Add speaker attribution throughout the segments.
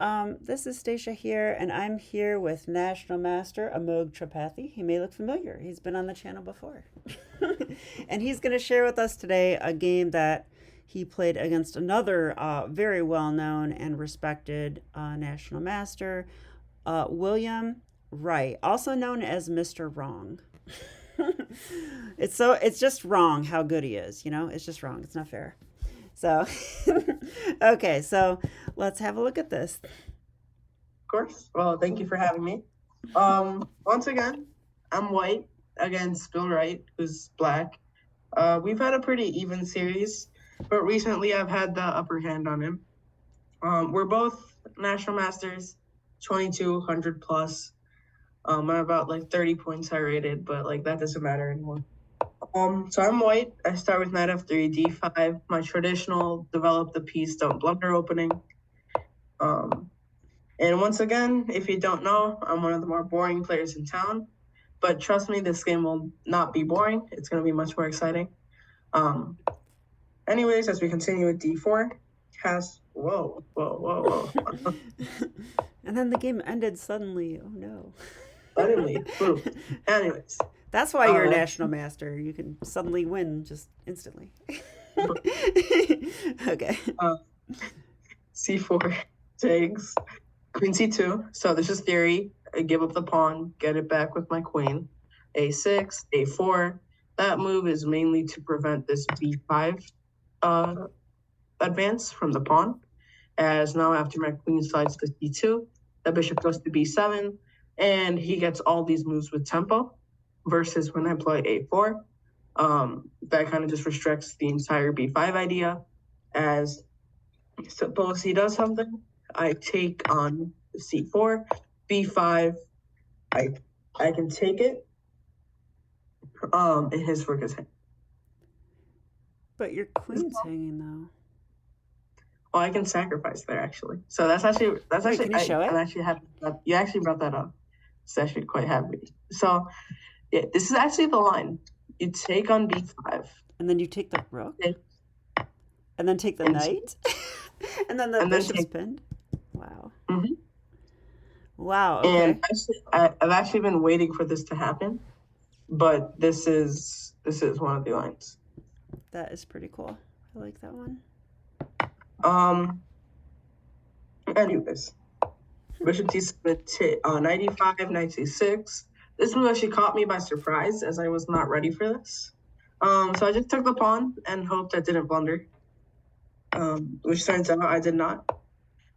Speaker 1: This is Stacia here, and I'm here with National Master Amogh Tripathi. He may look familiar. He's been on the channel before. And he's going to share with us today a game that he played against another very well known and respected National Master, William Wright, also known as Mr. Wrong. It's just wrong how good he is, you know? It's just wrong. It's not fair. So, okay, so let's have a look at this.
Speaker 2: Of course. Well, thank you for having me. Once again, I'm white against Bill Wright, who's black. We've had a pretty even series, but recently I've had the upper hand on him. We're both national masters, 2200 plus. I'm about like 30 points high rated, but like that doesn't matter anymore. So I'm white. I start with knight f3, d5. My traditional develop the piece, don't blunder opening. And once again, if you don't know, I'm one of the more boring players in town. But trust me, this game will not be boring. It's going to be much more exciting. Anyways, as we continue with d4, whoa.
Speaker 1: And then the game ended suddenly. Oh no.
Speaker 2: Suddenly, boom. Anyways.
Speaker 1: That's why you're a national master. You can suddenly win just instantly. Okay.
Speaker 2: C4 takes queen c2. So this is theory. I give up the pawn, get it back with my queen. a6, a4. That move is mainly to prevent this b5 advance from the pawn. As now after my queen slides to c2, the bishop goes to b7, and he gets all these moves with tempo. Versus when I play a4, that kind of just restricts the entire b5 idea. As suppose he does something, I take on c4, b5. I can take it. And his work is hanging.
Speaker 1: But your queen's hanging though.
Speaker 2: Oh, I can sacrifice there actually. So that's actually
Speaker 1: can you show it?
Speaker 2: I'm actually happy. You actually brought that up. It's actually quite happy. So. Yeah, this is actually the line. You take on b5.
Speaker 1: And then you take the rook? And then take the knight? And then the bishop's pinned? Wow.
Speaker 2: Mm-hmm.
Speaker 1: Wow, okay.
Speaker 2: And I've actually been waiting for this to happen, but this is one of the lines.
Speaker 1: That is pretty cool. I like that one.
Speaker 2: Anyways. Bishop d7, knight e5, knight c6. This move actually caught me by surprise, as I was not ready for this. So I just took the pawn and hoped I didn't blunder, which turns out I did not.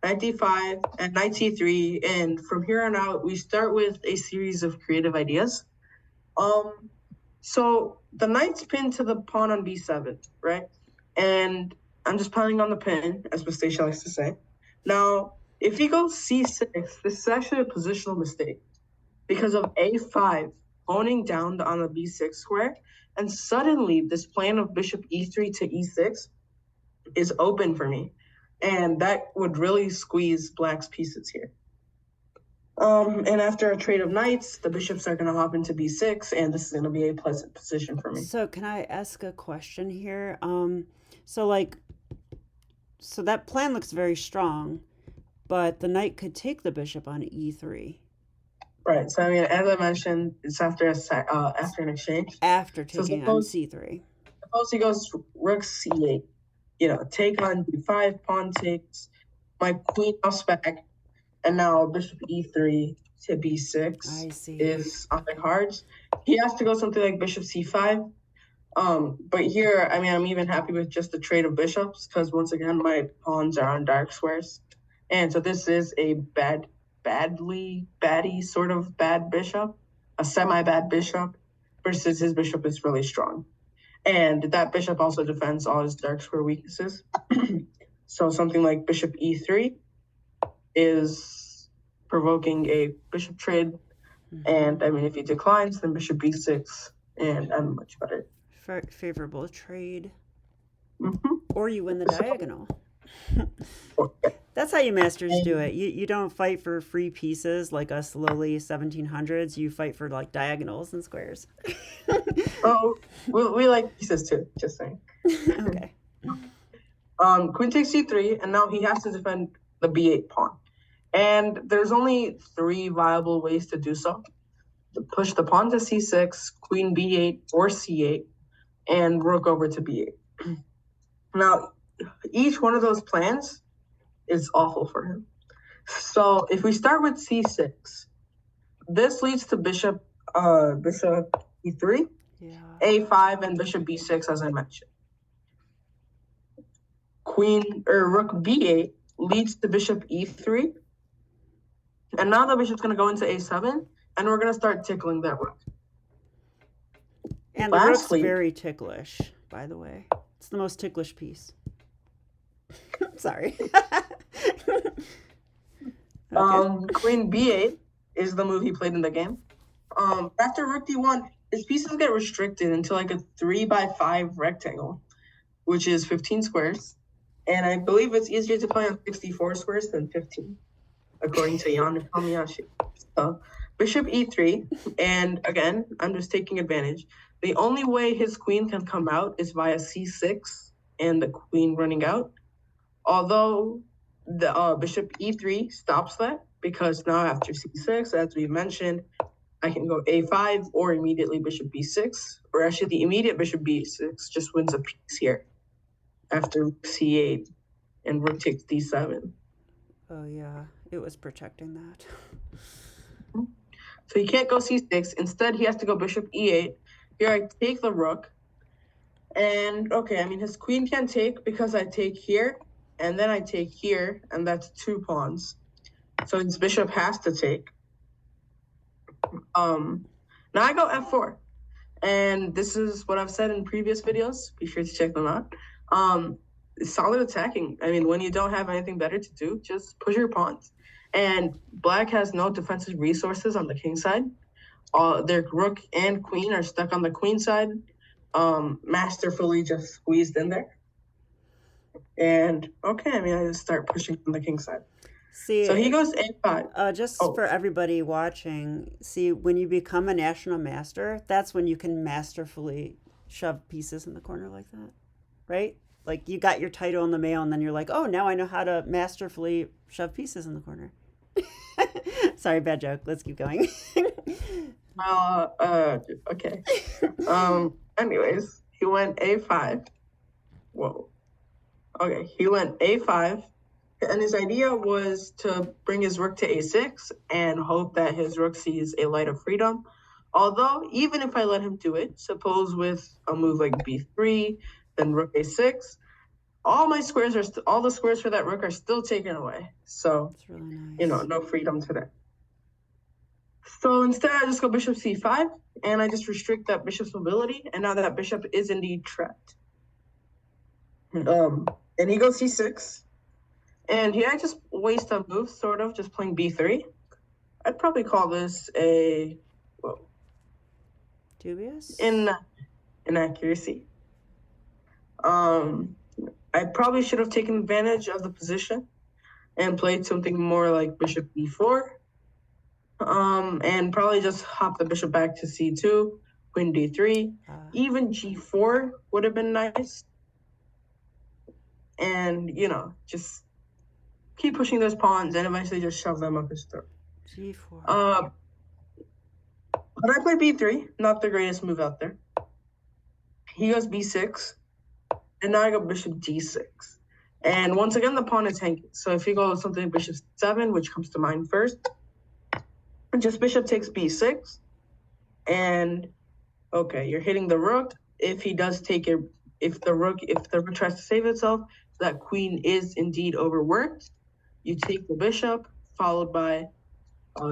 Speaker 2: Knight d5 and knight c3, and from here on out, we start with a series of creative ideas. So the knight's pinned to the pawn on b7, right? And I'm just piling on the pin, as Stacia likes to say. Now, if he goes c6, this is actually a positional mistake. Because of a5 honing down on the b6 square, and suddenly this plan of bishop e3 to e6 is open for me, and that would really squeeze black's pieces here. And after a trade of knights, the bishops are going to hop into b6, and this is going to be a pleasant position for me.
Speaker 1: So can I ask a question here? So that plan looks very strong, but the knight could take the bishop on e3.
Speaker 2: Right. So I mean, as I mentioned, it's after an exchange.
Speaker 1: After taking on c3.
Speaker 2: Suppose he goes rook c8. Take on d5, pawn takes, my queen hops back, and now bishop e3 to b6
Speaker 1: I see.
Speaker 2: Is on the cards. He has to go something like bishop c5. But here, I mean, I'm even happy with just the trade of bishops because once again, my pawns are on dark squares, and so this is a baddie sort of bad bishop, a semi-bad bishop, versus his bishop is really strong. And that bishop also defends all his dark square weaknesses. So something like bishop e3 is provoking a bishop trade. Mm-hmm. And I mean, if he declines, then bishop b6, and I'm much better.
Speaker 1: Favorable trade.
Speaker 2: Mm-hmm.
Speaker 1: Or you win the diagonal. That's how you masters do it. You don't fight for free pieces like us lowly 1700s. You fight for like diagonals and squares.
Speaker 2: Oh, we like pieces too, just saying.
Speaker 1: Okay.
Speaker 2: Queen takes c3, and now he has to defend the b8 pawn. And there's only 3 viable ways to do so. Push the pawn to c6, queen b8 or c8, and rook over to b8. Now, each one of those plans is awful for him. So if we start with c6, this leads to bishop e3, a5, and bishop b6, as I mentioned. Rook b8 leads to bishop e3, and now the bishop's going to go into a7, and we're going to start tickling that rook.
Speaker 1: And the rook's very ticklish, by the way. It's the most ticklish piece. Sorry.
Speaker 2: Okay. Queen b8 is the move he played in the game. After rook d1, his pieces get restricted into like a 3x5 rectangle, which is 15 squares. And I believe it's easier to play on 64 squares than 15, according to Jan Tomiyashi. So bishop e3, and again, I'm just taking advantage. The only way his queen can come out is via c6 and the queen running out. Although the bishop e3 stops that, because now after c6, as we mentioned, I can go a5 or immediately bishop b6, or actually the immediate bishop b6 just wins a piece here after c8 and rook takes d7.
Speaker 1: Oh yeah, it was protecting that.
Speaker 2: So he can't go c6. Instead, he has to go bishop e8. Here I take the rook. And okay, I mean, his queen can take because I take here, and then I take here, and that's 2 pawns. So his bishop has to take. Now I go f4. And this is what I've said in previous videos. Be sure to check them out. Solid attacking. I mean, when you don't have anything better to do, just push your pawns. And black has no defensive resources on the king side. Their rook and queen are stuck on the queen side, masterfully just squeezed in there. And okay, I mean, I just start pushing on the king side.
Speaker 1: See,
Speaker 2: so he goes a5.
Speaker 1: Just for everybody watching, see, when you become a national master, that's when you can masterfully shove pieces in the corner like that, right? Like you got your title in the mail and then you're like, oh, now I know how to masterfully shove pieces in the corner. Sorry, bad joke. Let's keep going.
Speaker 2: Okay. Anyways, he went a5. Whoa. Okay, he went a5. And his idea was to bring his rook to a6 and hope that his rook sees a light of freedom. Although, even if I let him do it, suppose with a move like b3, then rook a6, all the squares for that rook are still taken away. So,
Speaker 1: that's really nice.
Speaker 2: You know, no freedom today. So instead, I just go bishop c5, and I just restrict that bishop's mobility, and now that bishop is indeed trapped. And he goes c6. And here I just waste a move, sort of, just playing b3. I'd probably call this a
Speaker 1: dubious
Speaker 2: inaccuracy. I probably should have taken advantage of the position and played something more like bishop e4. And probably just hop the bishop back to c2, queen d3. Even g4 would have been nice. And, you know, just keep pushing those pawns and eventually just shove them up his throat.
Speaker 1: g4.
Speaker 2: But I play b3, not the greatest move out there. He goes b6, and now I go bishop d6. And once again, the pawn is hanging. So if you go something like bishop 7, which comes to mind first, just bishop takes b6. And okay, you're hitting the rook. If he does take it, if the rook tries to save itself, that queen is indeed overworked. You take the bishop, followed by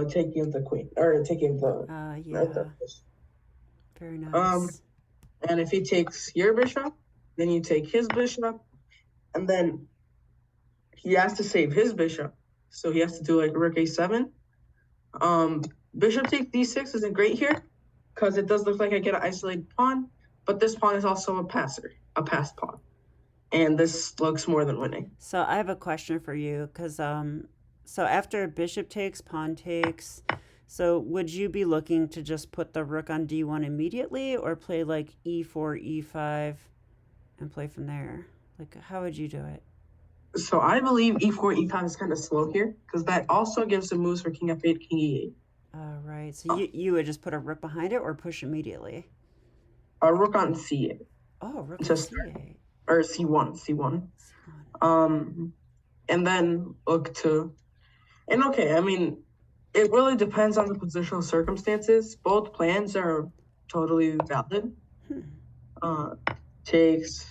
Speaker 2: taking the queen, or taking the
Speaker 1: very nice.
Speaker 2: And if he takes your bishop, then you take his bishop, and then he has to save his bishop, so he has to do like rook a7. Bishop takes d6 isn't great here because it does look like I get an isolated pawn, but this pawn is also a passed pawn. And this looks more than winning.
Speaker 1: So I have a question for you, because so after bishop takes, pawn takes, so would you be looking to just put the rook on d1 immediately, or play like e4, e5, and play from there? Like, how would you do it?
Speaker 2: So I believe e4, e5 is kind of slow here because that also gives the moves for king f8, king e8.
Speaker 1: Right. So you would just put a rook behind it or push immediately?
Speaker 2: Rook on c8.
Speaker 1: Oh, rook on
Speaker 2: Just
Speaker 1: c8.
Speaker 2: or c1, c1.
Speaker 1: C1.
Speaker 2: And then look to, and okay, I mean, it really depends on the positional circumstances. Both plans are totally valid. Takes.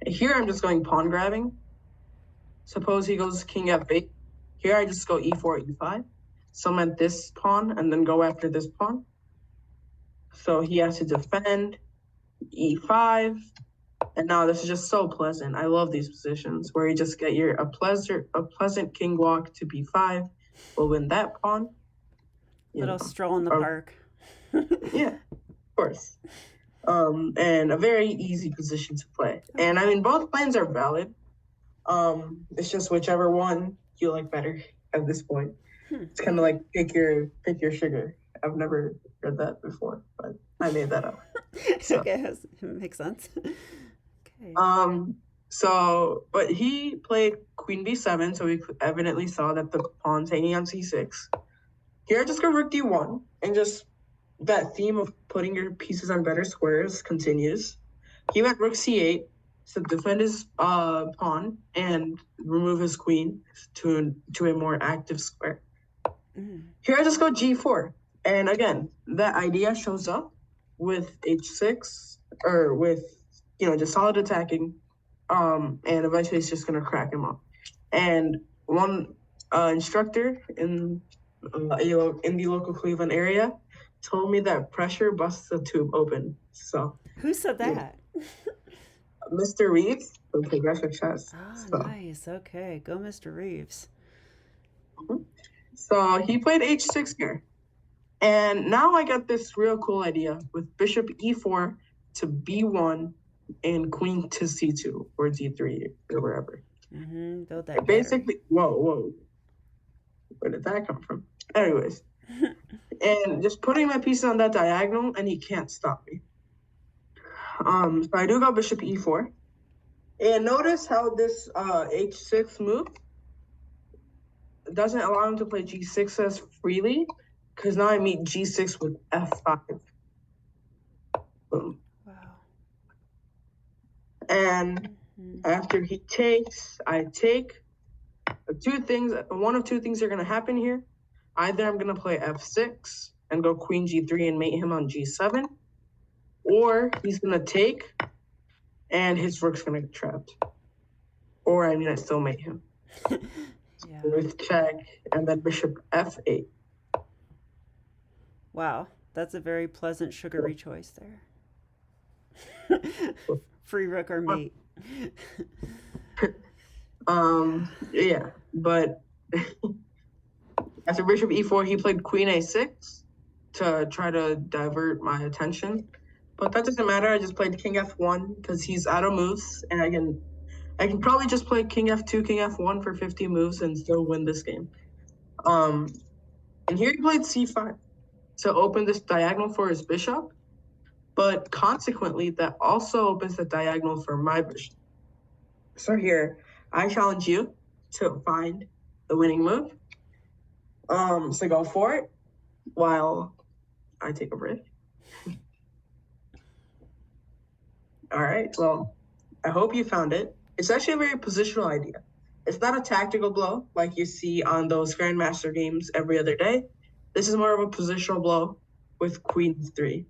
Speaker 2: Here I'm just going pawn grabbing. Suppose he goes king f8. Here I just go e4, e5. Cement this pawn and then go after this pawn. So he has to defend e5. And now this is just so pleasant. I love these positions where you just get a pleasant king walk to b5. We'll win that pawn.
Speaker 1: Little stroll in the park.
Speaker 2: Yeah, of course. And a very easy position to play. And I mean, both plans are valid. It's just whichever one you like better at this point. It's kind of like pick your sugar. I've never heard that before, but I made that up.
Speaker 1: So. Okay, it makes sense. Okay.
Speaker 2: But he played queen b7, so we evidently saw that the pawn's hanging on c6. Here I just go rook d1, and just that theme of putting your pieces on better squares continues. He went rook c8 to defend his pawn and remove his queen to a more active square. Here I just go g4, and again, that idea shows up with h6 or with just solid attacking, and eventually it's just gonna crack him up. And one instructor in the local Cleveland area told me that pressure busts the tube open. So
Speaker 1: who said that?
Speaker 2: Yeah. Mr. Reeves from Progressive Chess.
Speaker 1: Nice. Okay, go Mr. Reeves.
Speaker 2: So he played h6 here. And now I got this real cool idea with bishop e4 to b1 and queen to c2 or d3 or wherever.
Speaker 1: Build that
Speaker 2: basically, whoa. Where did that come from? Anyways. And just putting my pieces on that diagonal, and he can't stop me. So I do go bishop e4. And notice how this h6 move doesn't allow him to play g6 as freely, because now I meet g6 with f5. Boom.
Speaker 1: Wow.
Speaker 2: And after he takes, I take. One of two things are going to happen here. Either I'm going to play f6 and go queen g3 and mate him on g7, or he's going to take and his rook's going to get trapped. Or, I mean, I still mate him. Yeah. With check and then bishop f8.
Speaker 1: Wow, that's a very pleasant, sugary choice there. Free rook or mate.
Speaker 2: Yeah, but after bishop e4, he played queen a6 to try to divert my attention. But that doesn't matter. I just played king f1 because he's out of moves, and I can probably just play king f2, king f1 for 50 moves and still win this game. And here he played c5 to open this diagonal for his bishop, but consequently that also opens the diagonal for my bishop. So here I challenge you to find the winning move. So go for it while I take a break. All right, well, I hope you found it. It's actually a very positional idea. It's not a tactical blow like you see on those Grandmaster games every other day. This is more of a positional blow with queen 3.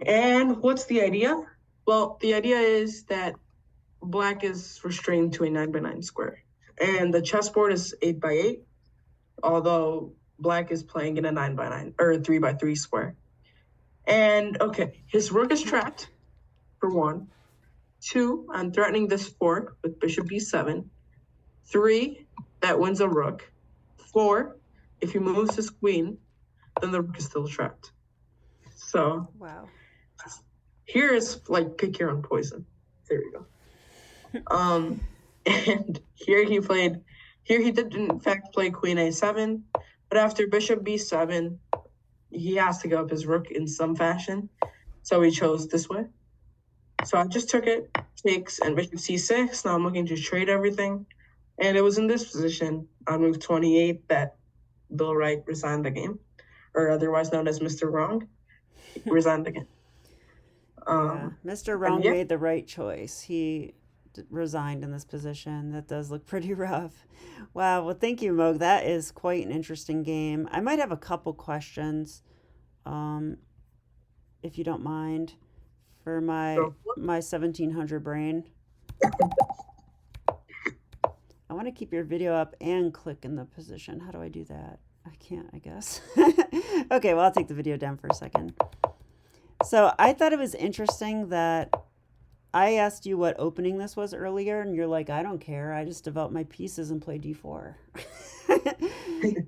Speaker 2: And what's the idea? Well, the idea is that black is restrained to a 9x9 square. And the chessboard is 8x8, although black is playing in a 9x9 or 3x3 square. And okay, his rook is trapped, for 1. 2, I'm threatening this fork with bishop b7. 3, that wins a rook. 4, if he moves his queen, then the rook is still trapped. So,
Speaker 1: wow.
Speaker 2: Here is like pick your own poison. There we go. And here he did in fact play queen a7, but after bishop b7, he has to give up his rook in some fashion. So he chose this way. So I just took it, takes, and bishop c6. Now I'm looking to trade everything. And it was in this position on move 28 that Bill Wright resigned the game, or otherwise known as Mr. Wrong. He resigned the game.
Speaker 1: Yeah, Mr. Wrong made the right choice. He resigned in this position. That does look pretty rough. Wow. Well, thank you, Amogh. That is quite an interesting game. I might have a couple questions, if you don't mind, for my 1700 brain. I want to keep your video up and click in the position. How do I do that? I can't, I guess. Okay, well, I'll take the video down for a second. So I thought it was interesting that I asked you what opening this was earlier, and you're like, I don't care. I just develop my pieces and play d4.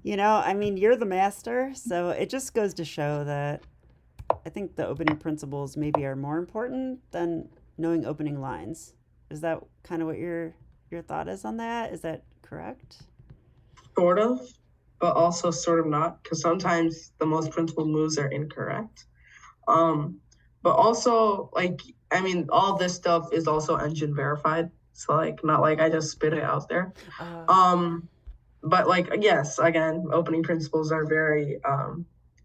Speaker 1: You know, I mean, you're the master, so it just goes to show that I think the opening principles maybe are more important than knowing opening lines. Is that kind of what your thought is on that? Is that correct?
Speaker 2: Sort of, but also sort of not, because sometimes the most principled moves are incorrect. But also, like, I mean, all this stuff is also engine verified. So, like, not like I just spit it out there. But, like, yes, again, opening principles are very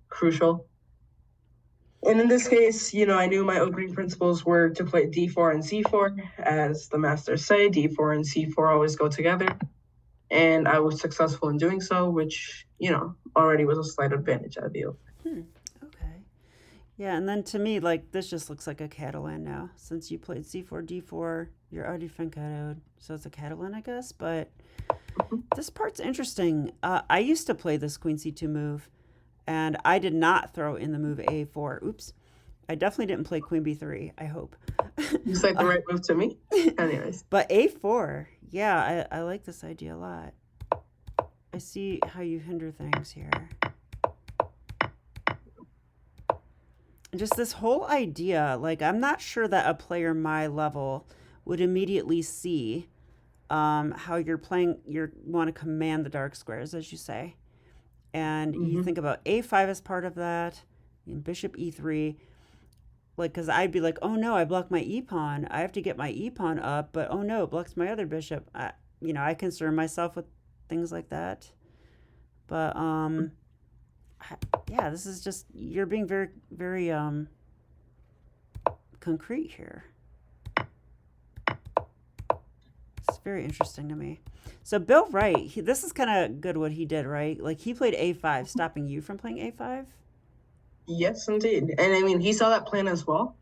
Speaker 2: crucial. And in this case, you know, I knew my opening principles were to play d4 and c4. As the masters say, d4 and c4 always go together. And I was successful in doing so, which, you know, already was a slight advantage, I feel.
Speaker 1: Okay. Yeah, and then to me, like, this just looks like a Catalan now. Since you played c4, d4, you're already fiancado, so it's a Catalan, I guess. But this part's interesting. I used to play this queen c2 move, and I did not throw in the move a4. Oops. I definitely didn't play queen b3, I hope.
Speaker 2: It's like the right move to me. Anyways.
Speaker 1: But a4, yeah, I like this idea a lot. I see how you hinder things here. And just this whole idea, like, I'm not sure that a player my level would immediately see how you're playing, you want to command the dark squares, as you say. And you think about a5 as part of that, and bishop e3. Like, because I'd be like, oh no, I blocked my e-pawn. I have to get my e-pawn up, but oh no, it blocks my other bishop. You know, I concern myself with things like that. But, yeah, this is just, you're being very, very concrete here. It's very interesting to me. So Bill Wright, this is kind of good what he did, right? Like, he played a5, stopping you from playing a5?
Speaker 2: Yes, indeed. And I mean, he saw that plan as well.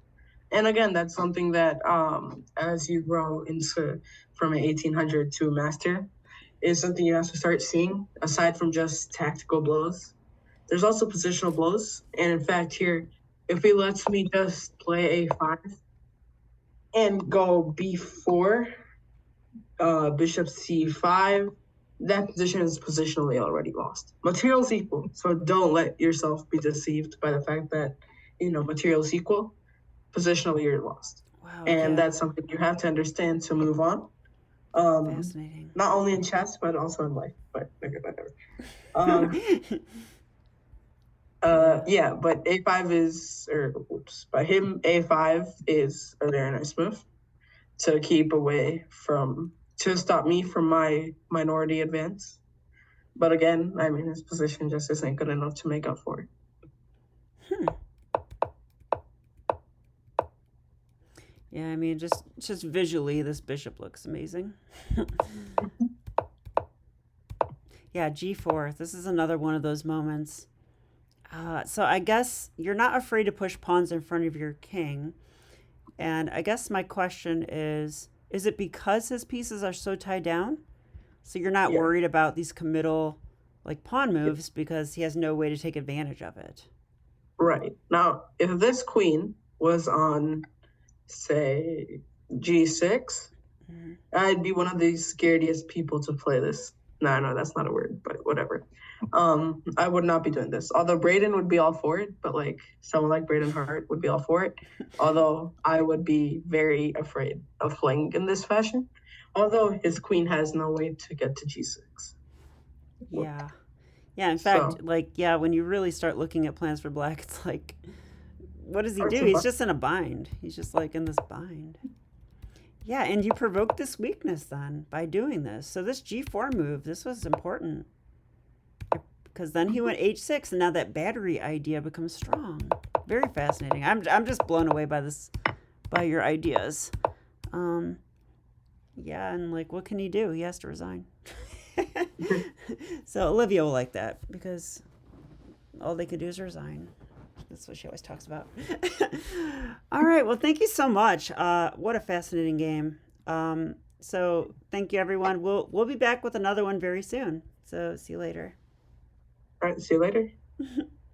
Speaker 2: And again, that's something that as you grow into from an 1800 to a master, is something you have to start seeing aside from just tactical blows. There's also positional blows. And in fact, here, if he lets me just play a5 and go b4, bishop c5, that position is positionally already lost. Material's equal, so don't let yourself be deceived by the fact that, you know, material's equal. Positionally, you're lost.
Speaker 1: Wow,
Speaker 2: and that's something you have to understand to move on.
Speaker 1: Fascinating.
Speaker 2: Not only in chess, but also in life. But whatever. Yeah, but a5 is, by him, a5 is a very nice move to keep away from, to stop me from my minority advance. But again, I mean, his position just isn't good enough to make up for it.
Speaker 1: Yeah, I mean, just visually, this bishop looks amazing. Yeah, g4. This is another one of those moments. So I guess you're not afraid to push pawns in front of your king. And I guess my question is it because his pieces are so tied down? So you're not worried about these committal, like, pawn moves because he has no way to take advantage of it?
Speaker 2: Right. Now, if this queen was on, say, g6, I'd be one of the scarediest people to play this. No, that's not a word, but whatever. I would not be doing this. Although Braden would be all for it, but like someone like Braden Hart would be all for it. Although I would be very afraid of playing in this fashion. Although his queen has no way to get to g6.
Speaker 1: Yeah. Yeah, in fact, when you really start looking at plans for black, it's like what does he
Speaker 2: Hearts
Speaker 1: do?
Speaker 2: and
Speaker 1: He's
Speaker 2: buttons.
Speaker 1: just in a bind. He's just like in this bind. Yeah, and you provoked this weakness then by doing this. So this G4 move, this was important. Because then he went H6, and now that battery idea becomes strong. Very fascinating. I'm just blown away by this, by your ideas. Yeah, and like, what can he do? He has to resign. So Olivia will like that because all they could do is resign. That's what she always talks about. All right. Well, thank you so much. What a fascinating game. So thank you, everyone. We'll be back with another one very soon. So see you later.
Speaker 2: All right, see you later.